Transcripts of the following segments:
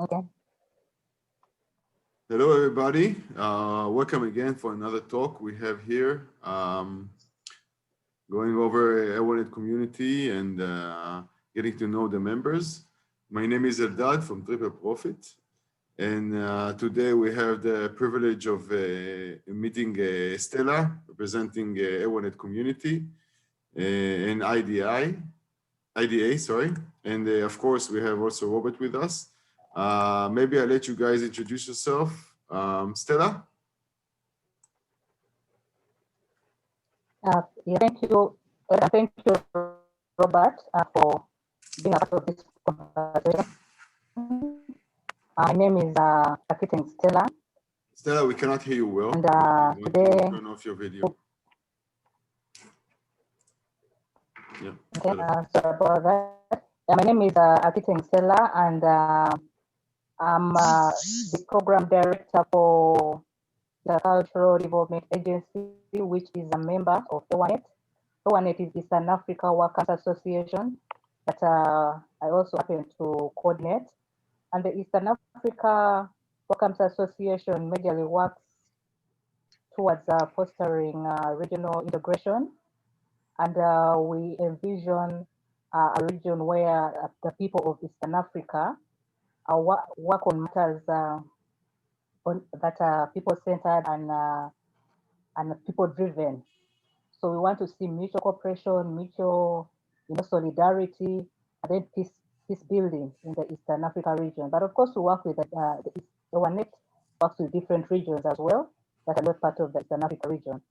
Okay. Hello, everybody. Welcome again for another talk we have here, going over EAWANET Community and getting to know the members. My name is Eldad from Triple Profit, and today we have the privilege of meeting Stella, representing EAWANET Community and IDA, sorry. And of course, we have also Robert with us. Maybe I'll let you guys introduce yourself. Stella? Yeah, thank you, Robert, for being a part of this conversation. My name is Architect Stella. Stella, we cannot hear you well. And today, turn off your video. Yeah. Okay, sorry about that. My name is Architect Stella, and I'm the program director for the Cultural Development Agency, which is a member of EAWANET. EAWANET is Eastern Africa Workers Association that I also happen to coordinate. And the Eastern Africa Workers Association majorly works towards fostering regional integration. And we envision a region where the people of Eastern Africa work on matters that are people-centered and people-driven. So we want to see mutual cooperation, mutual solidarity, and then peace building in the Eastern Africa region. But of course, we work with EAWANET works with different regions as well that are not part of the Eastern Africa region.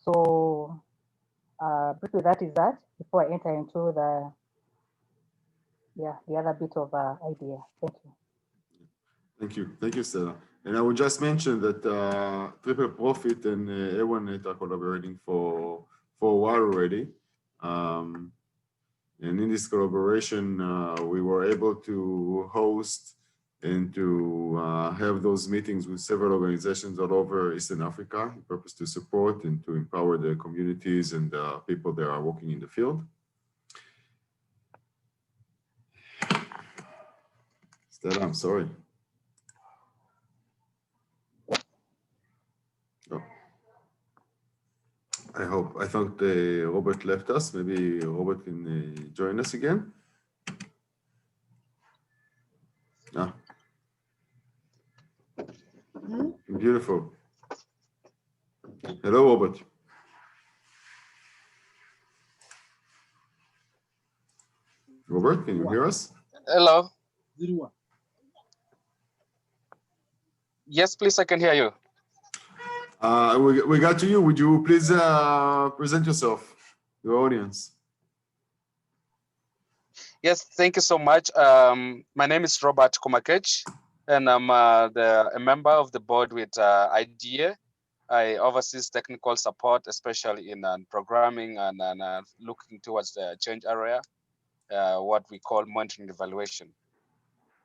So briefly, that is that. Before I enter into the other bit of idea. Thank you. Thank you, Stella. And I would just mention that Triple Profit and EAWANET are collaborating for a while already. And in this collaboration, we were able to host and to have those meetings with several organizations all over Eastern Africa, in purpose to support and to empower the communities and people that are working in the field. Stella, I'm sorry. Oh. I thought Robert left us. Maybe Robert can join us again. Ah. Beautiful. Hello, Robert. Robert, can you hear us? Hello. Yes, please, I can hear you. We got to you. Would you please present yourself to the audience? Yes, thank you so much. My name is Robert Komakech, and I'm a member of the board with IDEA. I oversee technical support, especially in programming and looking towards the change area, what we call monitoring evaluation.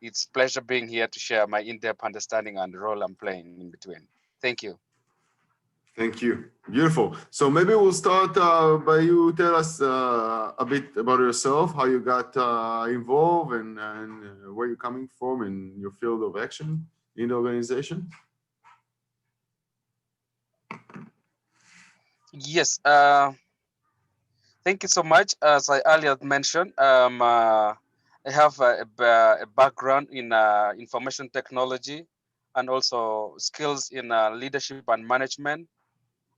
It's a pleasure being here to share my in-depth understanding and the role I'm playing in between. Thank you. Thank you. Beautiful. So maybe we'll start by you tell us a bit about yourself, how you got involved and where you're coming from in your field of action in the organization. Yes. Thank you so much. As I earlier mentioned, I have a background in information technology and also skills in leadership and management.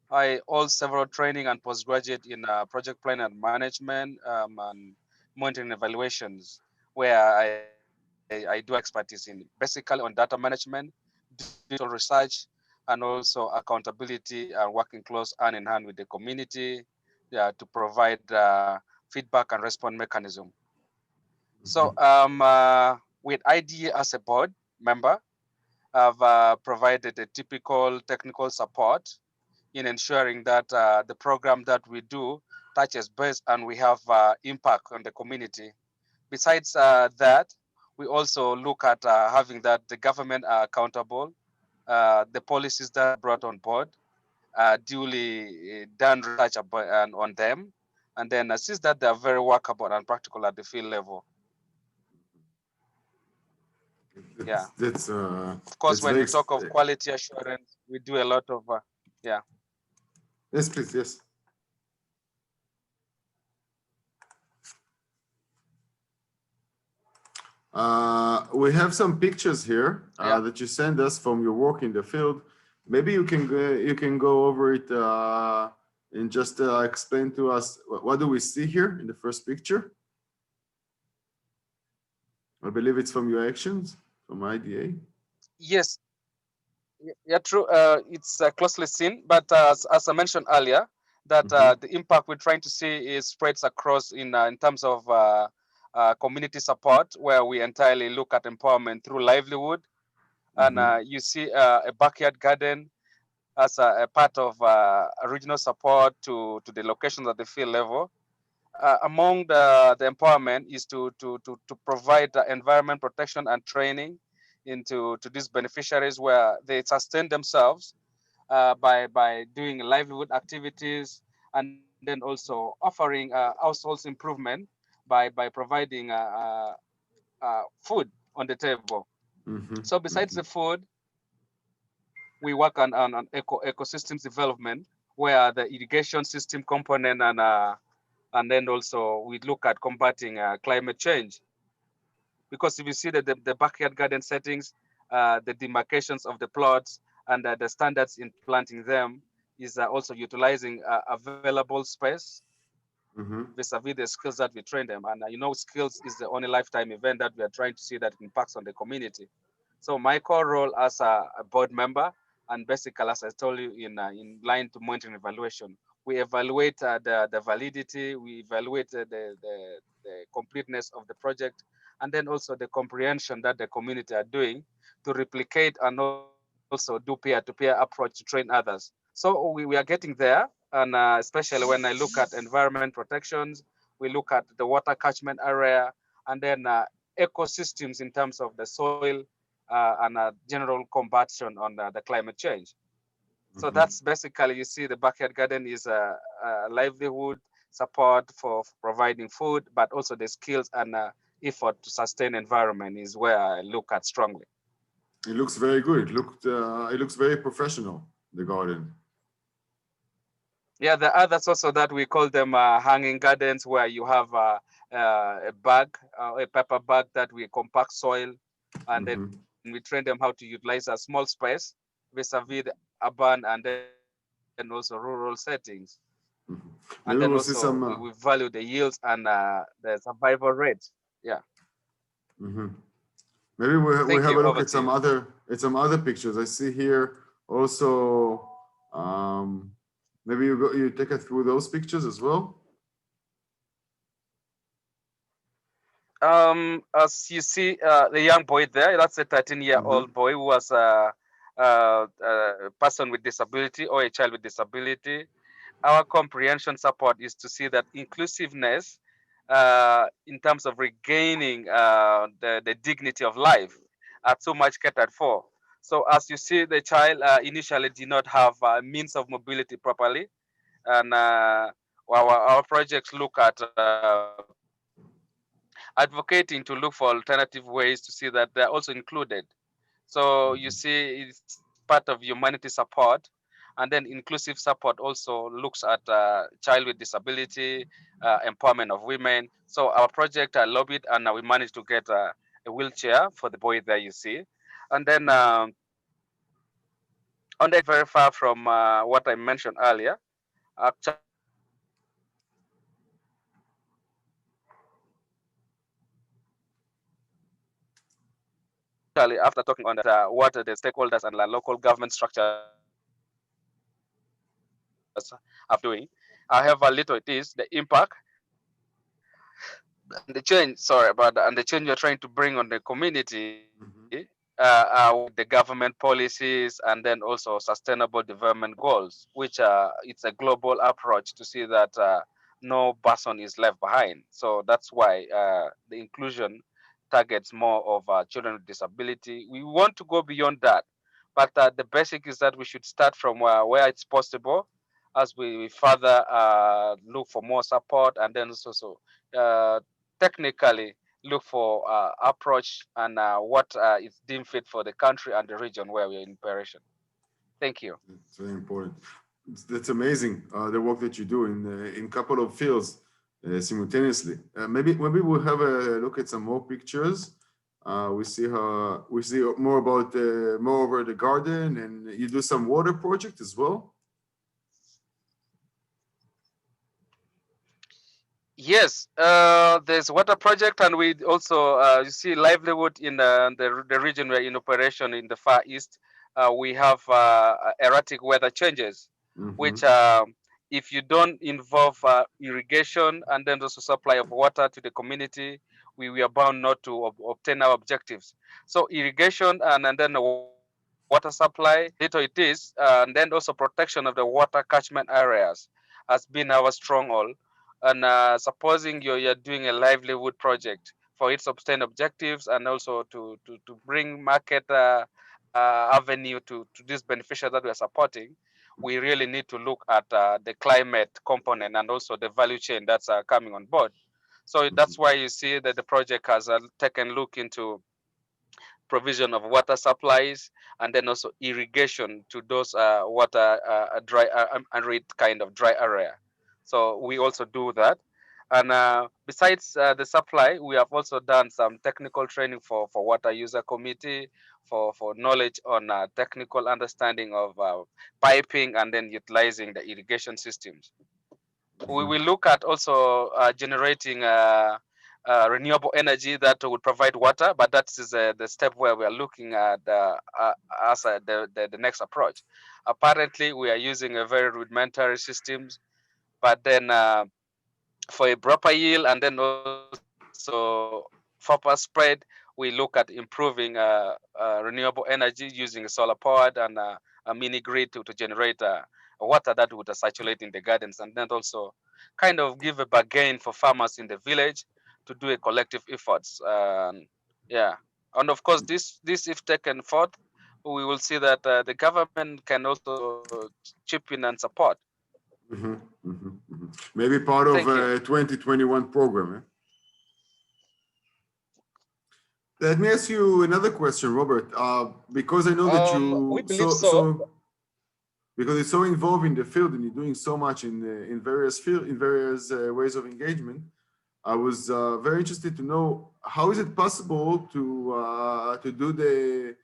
I hold several training and postgraduate in project planning and management and monitoring evaluations, where I do expertise in basically on data management, digital research, and also accountability and working close hand in hand with the community to provide feedback and response mechanism. So with IDEA as a board member, I've provided a typical technical support in ensuring that the program that we do touches base and we have impact on the community. Besides that, we also look at having that the government are accountable, the policies that are brought on board, duly done research on them, and then assist that they are very workable and practical at the field level. Yeah. That's Of course, that's when very we talk of quality assurance, we do a lot of, yeah. yes, please, yes. We have some pictures here Yeah. that you send us from your work in the field. Maybe you can go over it and just explain to us what do we see here in the first picture. I believe it's from your actions from IDA. Yes. Yeah, true. It's closely seen, but as I mentioned earlier, that Mm-hmm. the impact we're trying to see is spreads across in terms of community support, where we entirely look at empowerment through livelihood. And Mm-hmm. you see a backyard garden as a part of regional support to the locations at the field level. Among the empowerment is to provide environment protection and training to these beneficiaries where they sustain themselves by doing livelihood activities, and then also offering households improvement by providing food on the table. Mm-hmm. So besides Mm-hmm. the food, we work on ecosystems development, where the irrigation system component and then also we look at combating climate change. Because if you see the backyard garden settings, the demarcations of the plots and the standards in planting them is also utilizing available space Mm-hmm. vis-a-vis the skills that we train them. And skills is the only lifetime event that we are trying to see that impacts on the community. So my core role as a board member, and basically, as I told you, in line to monitoring evaluation, we evaluate the validity, we evaluate the completeness of the project, and then also the comprehension that the community are doing to replicate and also do peer-to-peer approach to train others. So we are getting there, and especially when I look at environment protections, we look at the water catchment area, and then ecosystems in terms of the soil and general combation on the climate change. So Mm-hmm. that's basically, you see, the backyard garden is a livelihood support for providing food, but also the skills and effort to sustain environment is where I look at strongly. It looks very good. It looks very professional, the garden. Yeah, the others also that we call them hanging gardens, where you have a bag, a paper bag that we compact soil, and then Mm-hmm. we train them how to utilize a small space vis-a-vis the urban and then also rural settings. And then Mm-hmm. also Maybe we'll we see value some. the yields and the survival rate. Yeah. Mhm. Maybe we Thank have you. a Over look to you. at some other pictures. I see here also. Um, maybe you take us through those pictures as well. As you see, the young boy there, that's a 13-year-old Mm-hmm. boy who was a person with disability or a child with disability. Our comprehension support is to see that inclusiveness in terms of regaining the dignity of life are too much catered for. So as you see, the child initially did not have means of mobility properly. And our projects look at advocating to look for alternative ways to see that they're also included. So you see, it's part of humanity support, and then inclusive support also looks at child with disability, empowerment of women. So our project lobbied, and we managed to get a wheelchair for the boy there you see, and then on the very far from what I mentioned earlier. Actually, after talking on what the stakeholders and local government structures have doing. However, little it is the impact and the change. Sorry about that. And the change you're trying to bring on the community Mm-hmm. with the government policies and then also sustainable development goals, which it's a global approach to see that no person is left behind. So that's why the inclusion targets more of children with disability. We want to go beyond that, but the basic is that we should start from where it's possible as we further look for more support, and then also technically look for approach and what is deemed fit for the country and the region where we're in operation. Thank you. It's very important. That's amazing, the work that you do in couple of fields simultaneously. Maybe we'll have a look at some more pictures. We see more about more over the garden, and you do some water project as well. Yes, there's water project, and we also you see livelihood in the region we're in operation in the Far East. We have erratic weather changes, Mm-hmm. which if you don't involve irrigation and then also supply of water to the community, we are bound not to obtain our objectives. So irrigation and then the water supply, little it is, and then also protection of the water catchment areas has been our stronghold. And supposing you're doing a livelihood project for its obtain objectives and also to bring market avenue to this beneficiary that we're supporting, we really need to look at the climate component and also the value chain that's coming on board. So that's why you see that the project has taken look into provision of water supplies and then also irrigation to those water dry arid kind of dry area. So we also do that. And besides the supply, we have also done some technical training for water user committee for knowledge on technical understanding of piping and then utilizing the irrigation systems. We will look at also generating renewable energy that would provide water, but that is the step where we are looking at as the next approach. Apparently, we are using a very rudimentary systems, but then for a proper yield and then also proper spread, we look at improving renewable energy using solar powered and a mini grid to generate water that would circulate in the gardens and then also kind of give a bargain for farmers in the village to do a collective efforts. Yeah, and of course, this if taken forth, we will see that the government can also chip in and support. Mm-hmm. Mm-hmm. Mm-hmm. Maybe part of Thank you. 2021 program. Let me ask you another question, Robert. Because I know that We you believe so. because you're so involved in the field and you're doing so much in various field in various ways of engagement. I was very interested to know how is it possible to do the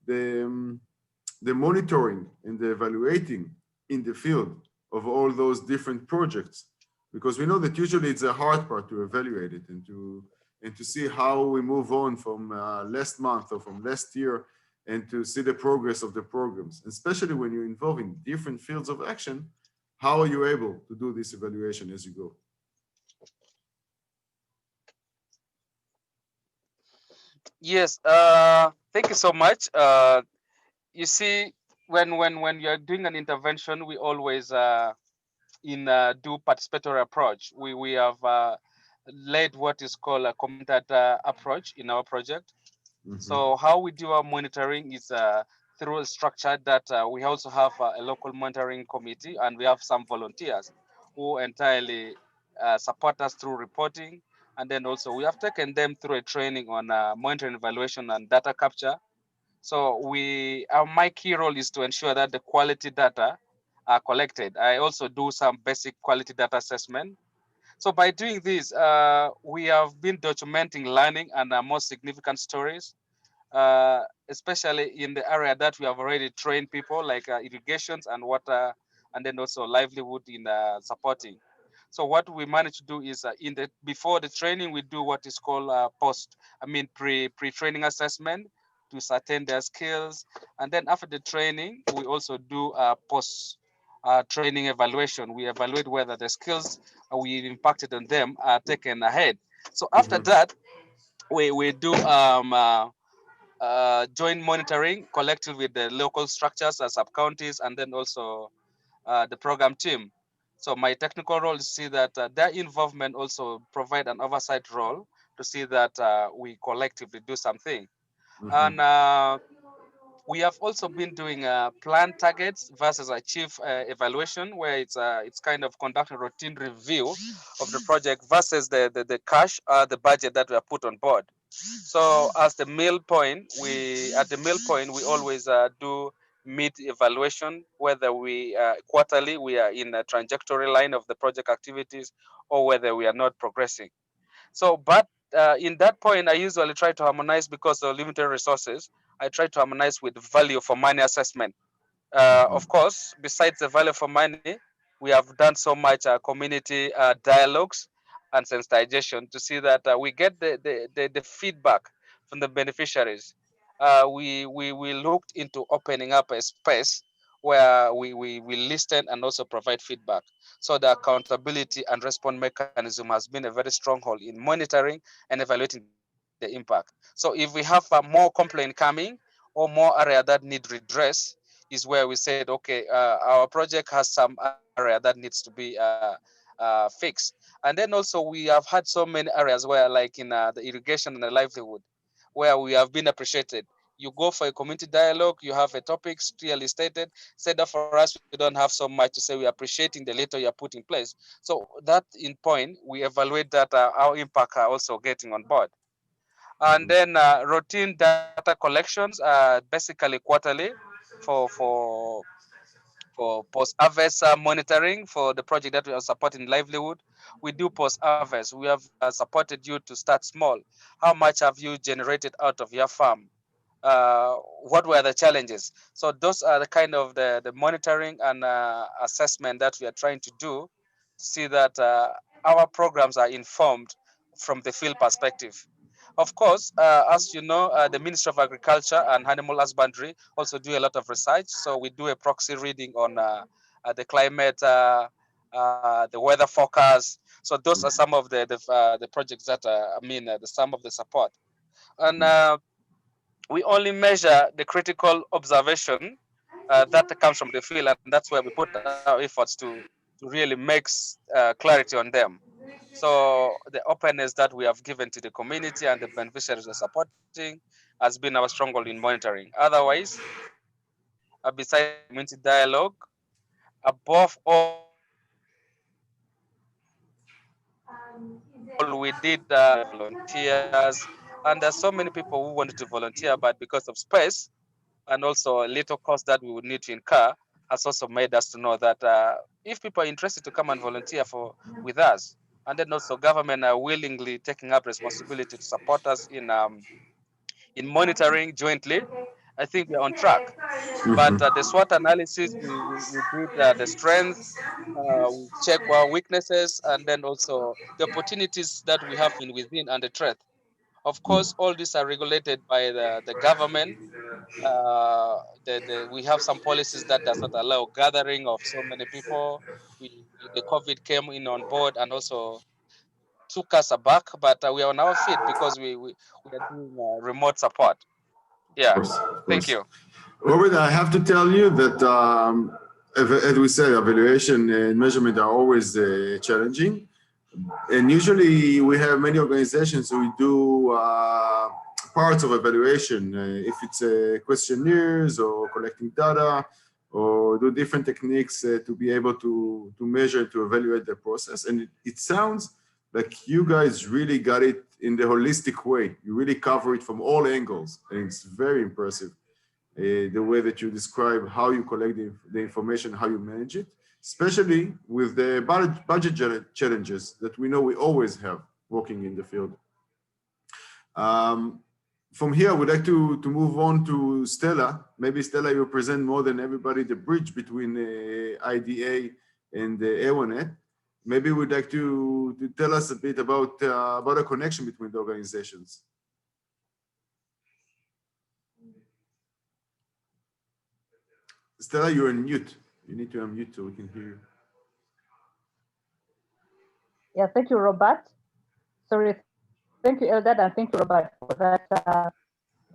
um, the monitoring and the evaluating in the field of all those different projects, because we know that usually it's the hard part to evaluate it and to see how we move on from last month or from last year and to see the progress of the programs, especially when you're involved in different fields of action. How are you able to do this evaluation as you go? Yes. Thank you so much. You see, when you're doing an intervention, we always do participatory approach. We have led what is called a commented approach in our project. Mm-hmm. So how we do our monitoring is through a structure that we also have a local monitoring committee and we have some volunteers who entirely support us through reporting. And then also we have taken them through a training on monitoring evaluation and data capture. So my key role is to ensure that the quality data are collected. I also do some basic quality data assessment. So by doing this, we have been documenting learning and more significant stories, especially in the area that we have already trained people like irrigations and water, and then also livelihood in supporting. So what we manage to do is before the training, we do what is called pre-training assessment to ascertain their skills. And then after the training, we also do post training evaluation. We evaluate whether the skills we impacted on them are taken ahead. So after Mm-hmm. that, we do joint monitoring collectively with the local structures as sub-counties and then also the program team. So my technical role is to see that their involvement also provide an oversight role to see that we collectively do something. Mm-hmm. And We have also been doing plan targets versus achieve evaluation, where it's kind of conducting routine review of the project versus the cash, the budget that we have put on board. So as the middle point, we always do mid evaluation, whether we quarterly we are in a trajectory line of the project activities or whether we are not progressing. So, but in that point, I usually try to harmonize because of limited resources. I try to harmonize with value for money assessment. Of course, besides the value for money, we have done so much community dialogues and sensitization to see that we get the feedback from the beneficiaries. We looked into opening up a space where we listen and also provide feedback. So the accountability and response mechanism has been a very stronghold in monitoring and evaluating the impact. So if we have more complaint coming or more area that need redress, is where we said, okay, our project has some area that needs to be fixed. And then also we have had so many areas where, like in the irrigation and the livelihood, where we have been appreciated. You go for a community dialogue, you have a topic clearly stated, said that for us, we don't have so much to say, we're appreciating the little you're put in place. So that in point, we evaluate that our impact are also getting on board. And then routine data collections, basically quarterly for post-harvest monitoring for the project that we are supporting livelihood. We do post-harvest. We have supported you to start small. How much have you generated out of your farm? What were the challenges? So those are the kind of the monitoring and assessment that we are trying to do to see that our programs are informed from the field perspective. Of course, as you know, the Ministry of Agriculture and Animal Husbandry also do a lot of research. So we do a proxy reading on the climate, the weather forecast. So those are some of the projects that some of the support. And we only measure the critical observation that comes from the field, and that's where we put our efforts to really make clarity on them. So the openness that we have given to the community and the beneficiaries are supporting has been our stronghold in monitoring. Otherwise, besides the community dialogue, above all, we did volunteers, and there's so many people who wanted to volunteer, but because of space and also a little cost that we would need to incur, has also made us to know that if people are interested to come and volunteer with us, and then also government are willingly taking up responsibility to support us in monitoring jointly, I think we're on track. But the SWOT analysis, we did the strength, we check our weaknesses, and then also the opportunities that we have in within and the threat. Of course, all these are regulated by the government. We have some policies that does not allow gathering of so many people. The COVID came in on board and also took us aback, but we are on our feet because we are doing remote support. Yeah, Of thank course. you. Robert, I have to tell you that, as we said, evaluation and measurement are always challenging. And usually we have many organizations who do parts of evaluation, if it's questionnaires or collecting data or do different techniques to be able to measure, to evaluate the process. And it sounds like you guys really got it in the holistic way. You really cover it from all angles, and it's very impressive. The way that you describe how you collect the information, how you manage it, especially with the budget challenges that we know we always have working in the field. From here, I would like to move on to Stella. Maybe Stella, you present more than everybody the bridge between IDA and EAWANET. Maybe we'd like to tell us a bit about a connection between the organizations. Stella, you're on mute. You need to unmute so we can hear you. Yeah, thank you, Robert. Sorry, thank you, Eldad, and thank you, Robert, for that,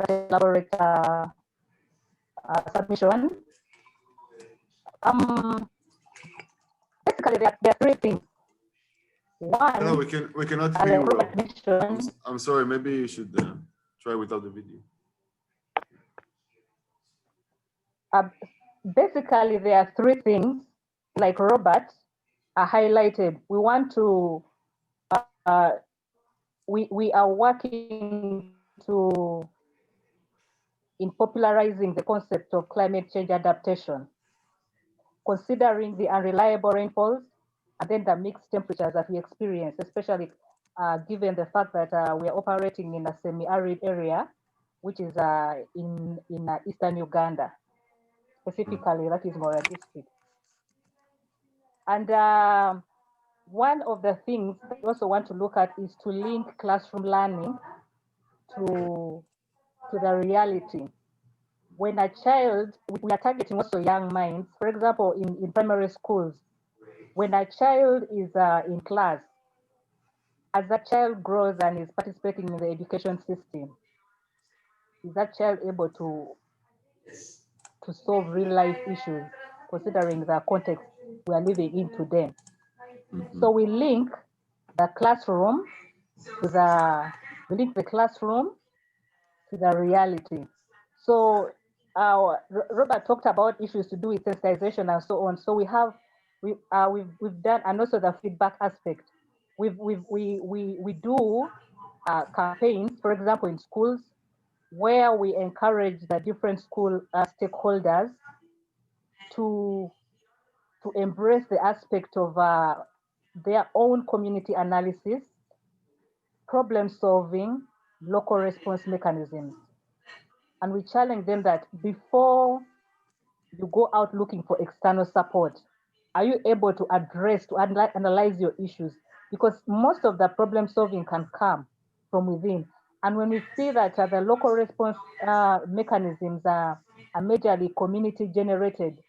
elaborate submission. Basically, there are three things. One, No, we cannot hear you well. mentioned, I'm sorry, maybe you should try without the video. Basically, there are three things, like Robert highlighted. We want to, we are working to in popularizing the concept of climate change adaptation, considering the unreliable rainfalls and then the mixed temperatures that we experience, especially given the fact that we are operating in a semi-arid area, which is in eastern Uganda, specifically that is Mora district. And one of the things that we also want to look at is to link classroom learning to the reality. When a child, we are targeting also young minds. For example, in primary schools, when a child is in class, as that child grows and is participating in the education system, is that child able to solve real life issues, considering the context we are living in today? So we link the classroom to the classroom to the reality. So Robert talked about issues to do with sensitization and so on. So we've done, and also the feedback aspect. We do campaigns, for example, in schools, where we encourage the different school stakeholders to embrace the aspect of their own community analysis, problem solving, local response mechanisms. And we challenge them that before you go out looking for external support, are you able to analyze your issues? Because most of the problem solving can come from within. And when we see that the local response mechanisms are majorly community generated,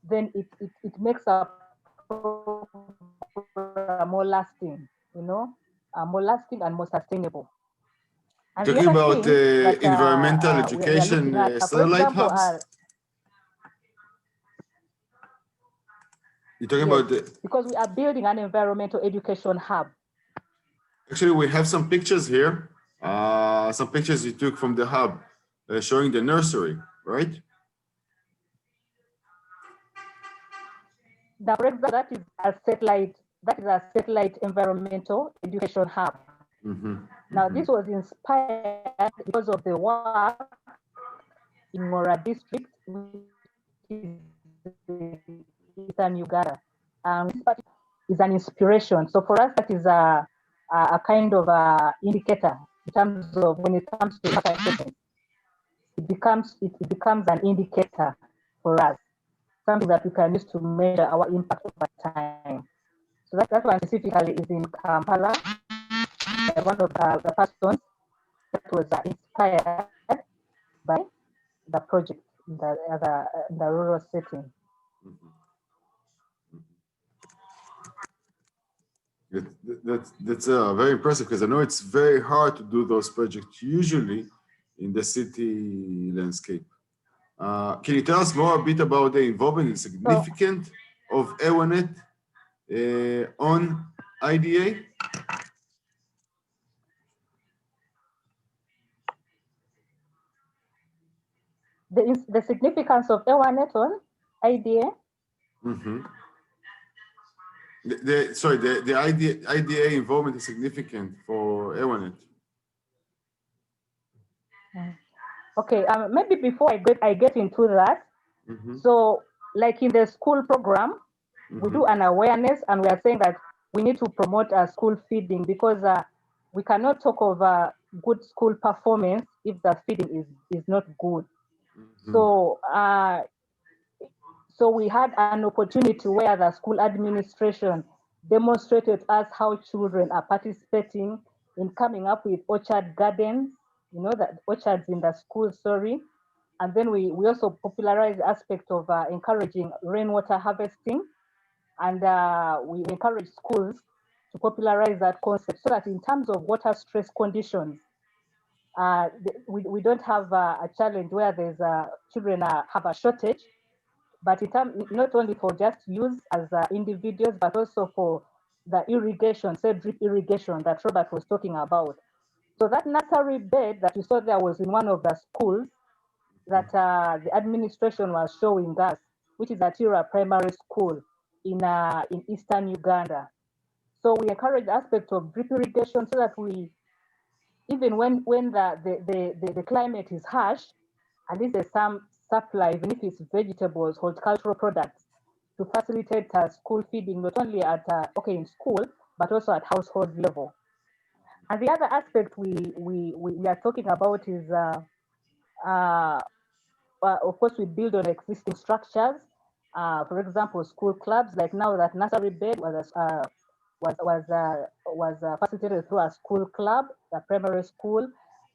then it makes a program more lasting, more lasting and more sustainable. And Talking about environmental we are education looking at, for satellite example, hubs. You're talking yes, about because we are building an environmental education hub. Actually, we have some pictures here. Some pictures you took from the hub showing the nursery, right? Now, for example, that is a satellite environmental education hub. Now, this was inspired because of the work in Mora district, which is Eastern Uganda. This is an inspiration. So for us, that is a kind of indicator in terms of when it comes to assessment. It becomes an indicator for us, something that we can use to measure our impact over time. So that one specifically is in Kampala. One of the persons that was inspired by the project in the rural setting. That's very impressive, because I know it's very hard to do those projects usually in the city landscape. Can you tell us more a bit about the involvement and significance of EAWANET on IDA? The significance of EAWANET on IDA? The IDA involvement is significant for EAWANET. Okay, maybe before I get into that, so like in the school program, we do an awareness, and we are saying that we need to promote school feeding, because we cannot talk of good school performance if the feeding is not good. So so we had an opportunity where the school administration demonstrated us how children are participating in coming up with orchard gardens, that orchards in the school, sorry. And then we also popularized the aspect of encouraging rainwater harvesting. And we encourage schools to popularize that concept, so that in terms of water stress conditions, we don't have a challenge where there's children have a shortage, but not only for just use as individuals, but also for the irrigation, say drip irrigation that Robert was talking about. So that nursery bed that you saw there was in one of the schools that the administration was showing us, which is Atira Primary School in eastern Uganda. So we encourage the aspect of drip irrigation so that we, even when the climate is harsh, at least there's some supply, even if it's vegetables, horticultural products, to facilitate school feeding, not only at in school, but also at household level. And the other aspect we are talking about is, of course, we build on existing structures. For example, school clubs, like now that nursery bed was facilitated through a school club, a primary school,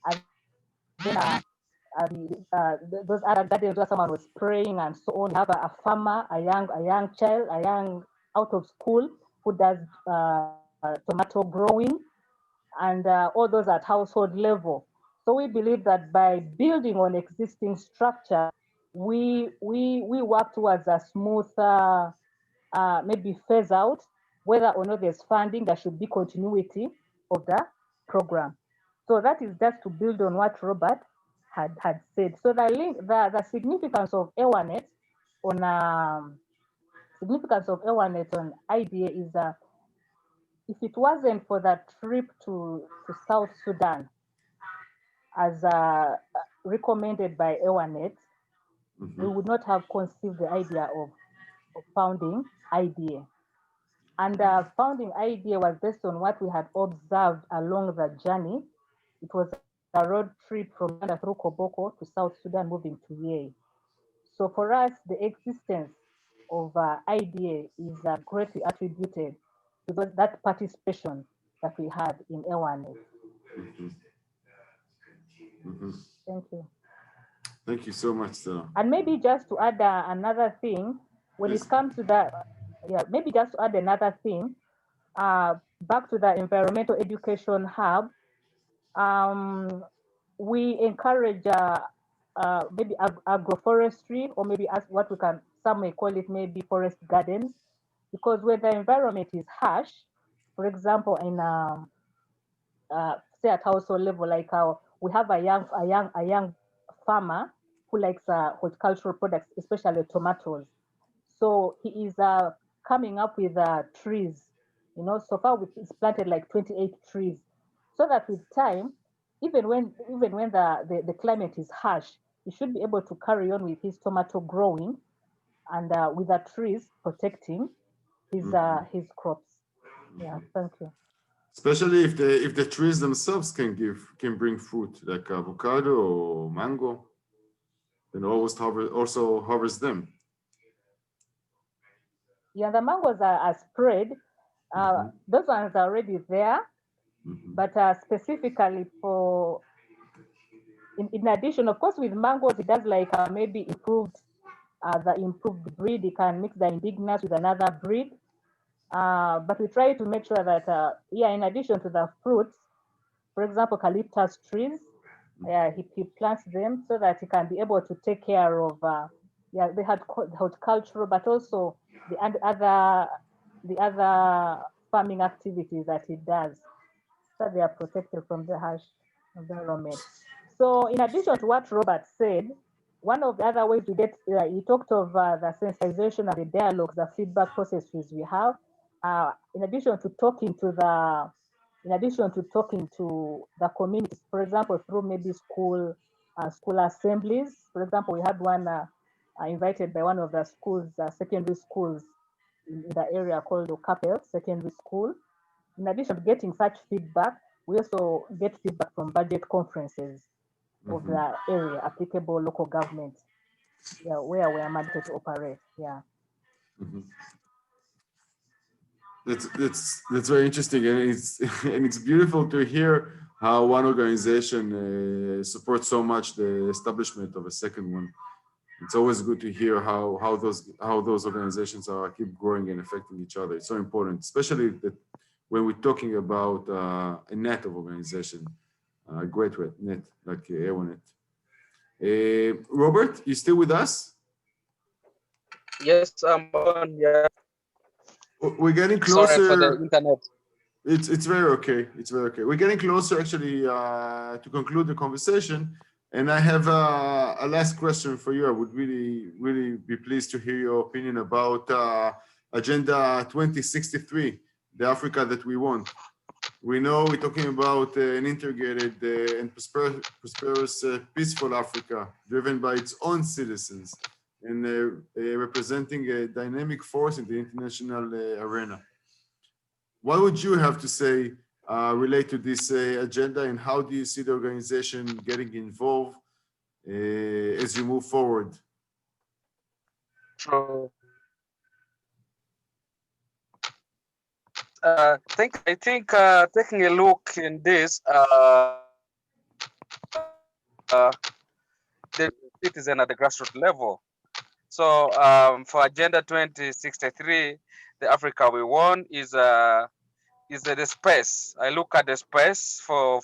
and then those other gardens where someone was praying and so on. You have a farmer, a young child, a young out of school who does tomato growing, and all those at household level. So we believe that by building on existing structure, we work towards a smooth maybe phase out, whether or not there's funding, there should be continuity of the program. So that is just to build on what Robert had said. So the significance of EAWANET on IDA is if it wasn't for that trip to South Sudan, as recommended by EAWANET, we would not have conceived the idea of founding IDA. And founding IDA was based on what we had observed along the journey. It was a road trip from Uganda through Koboko to South Sudan, moving to Yei. So for us, the existence of IDA is greatly attributed to that participation that we had in EAWANET. Thank you. Thank you so much, Stella. And maybe just to add another thing, when it comes to that, maybe just to add another thing, back to the environmental education hub, we encourage maybe agroforestry, or maybe as what some may call it, maybe forest gardens, because when the environment is harsh, for example, in say at household level, like we have a young farmer who likes horticultural products, especially tomatoes. So he is coming up with trees. So far he's planted like 28 trees, so that with time, even when the climate is harsh, he should be able to carry on with his tomato growing, and with the trees protecting his crops. Yeah, thank you. Especially if the trees themselves can bring fruit, like avocado or mango, then also harvest them. Yeah, the mangoes are spread. Those ones are already there, but specifically for, in addition, of course, with mangoes, it does like maybe the improved breed. It can mix the indigenous with another breed. But we try to make sure that, in addition to the fruits, for example, eucalyptus trees, he plants them so that he can be able to take care of, the horticultural, but also the other farming activities that he does, so they are protected from the harsh environment. So in addition to what Robert said, one of the other ways we get, he talked of the sensitization and the dialogues, the feedback processes we have. In addition to talking to the communities, for example, through maybe school assemblies. For example, we had one invited by one of the schools, secondary schools in the area called Okapel Secondary School. In addition to getting such feedback, we also get feedback from budget conferences of the area, applicable local government, where we are mandated to operate. Yeah. That's very interesting, and it's beautiful to hear how one organization supports so much the establishment of a second one. It's always good to hear how those organizations keep growing and affecting each other. It's so important, especially that when we're talking about a net of organization, a great net like EAWANET. Robert, you still with us? Yes, I'm on. Yeah. We're getting closer. Sorry for the internet. It's very okay. It's very okay. We're getting closer actually to conclude the conversation. And I have a last question for you. I would really be pleased to hear your opinion about Agenda 2063, the Africa that we want. We know we're talking about an integrated and prosperous, peaceful Africa, driven by its own citizens and representing a dynamic force in the international arena. What would you have to say relate to this agenda, and how do you see the organization getting involved as you move forward? So, I think taking a look in this, the citizen at the grassroots level. So for Agenda 2063, the Africa we want is the space. I look at the space for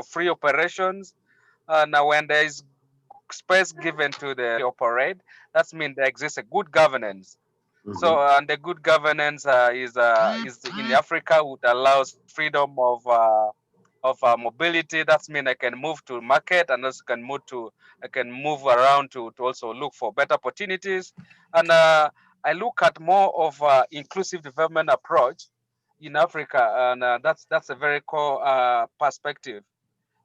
free operations, and when there is space given to the operate, that means there exists a good governance. So and the good governance is in Africa, would allows freedom of mobility. That means I can move to market, and also I can move around to also look for better opportunities. And I look at more of inclusive development approach in Africa, and that's a very core perspective,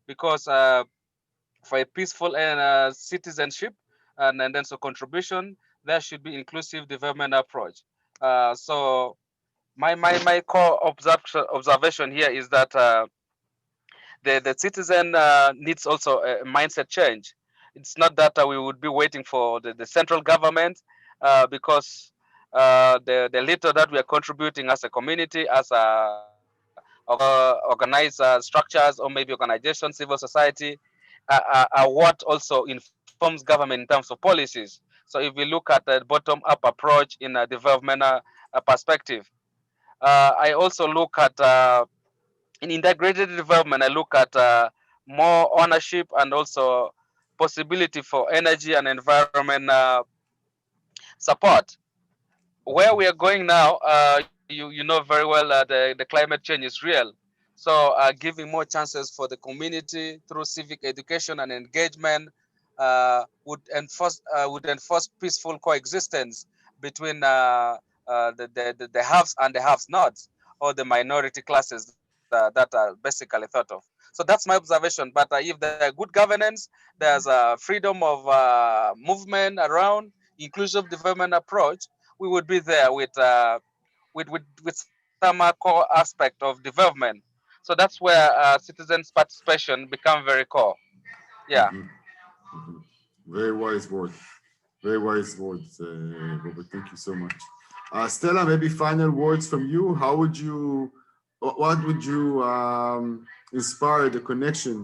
because for a peaceful citizenship and then so contribution, there should be inclusive development approach. So my core observation here is that the citizen needs also a mindset change. It's not that we would be waiting for the central government, because the little that we are contributing as a community, as a organized structures, or maybe organization, civil society, are what also informs government in terms of policies. So if we look at the bottom-up approach in a development perspective, I also look at in integrated development, I look at more ownership and also possibility for energy and environment support. Where we are going now, you know very well the climate change is real. So giving more chances for the community through civic education and engagement would enforce peaceful coexistence between the haves and the haves nots, or the minority classes that are basically thought of. So that's my observation. But if there are good governance, there's freedom of movement around, inclusive development approach, we would be there with some core aspect of development. So that's where citizens' participation become very core. Yeah. Very wise word. Very wise words, Robert. Thank you so much. Stella, maybe final words from you. How would you, what would you inspire the connection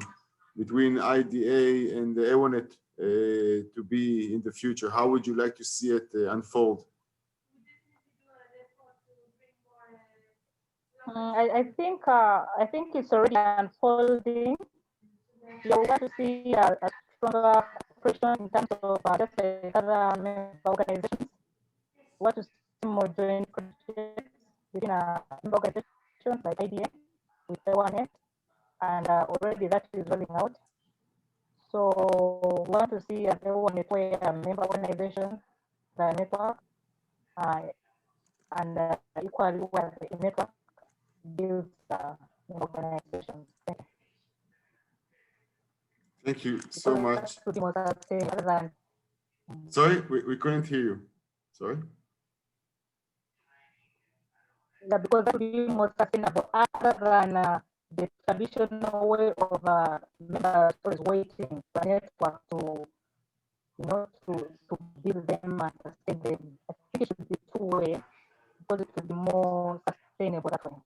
between IDA and the EAWANET to be in the future? How would you like to see it unfold? I think it's already unfolding. You want to see a stronger cooperation in terms of just like other member organizations. We want to see more joint projects within member organizations like IDA with EAWANET, and already that is rolling out. So we want to see an EAWANET where member organizations, the network, and equally where the network builds organizations. Thank you so much. Sorry, we couldn't hear you. Sorry. Yeah, because that would be more sustainable other than the traditional way of members waiting for a network to, to build them and sustain them. I think it should be two-way because it will be more sustainable that way.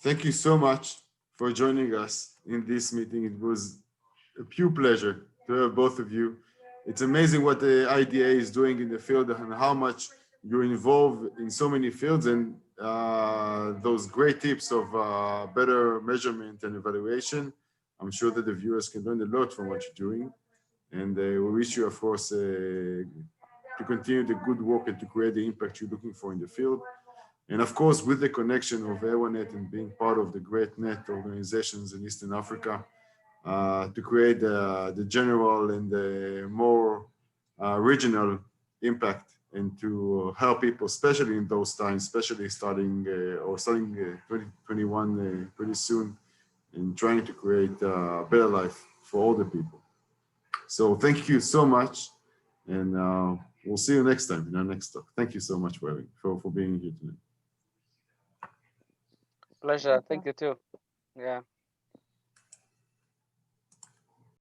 Thank you so much for joining us in this meeting. It was a pure pleasure to have both of you. It's amazing what the IDA is doing in the field and how much you're involved in so many fields, and those great tips of better measurement and evaluation. I'm sure that the viewers can learn a lot from what you're doing. And we wish you, of course, to continue the good work and to create the impact you're looking for in the field. And of course, with the connection of EAWANET and being part of the great net organizations in Eastern Africa, to create the general and the more regional impact and to help people, especially in those times, especially starting 2021 pretty soon, and trying to create a better life for all the people. So thank you so much, and we'll see you next time in our next talk. Thank you so much for being here tonight. Pleasure. Thank you too. Yeah.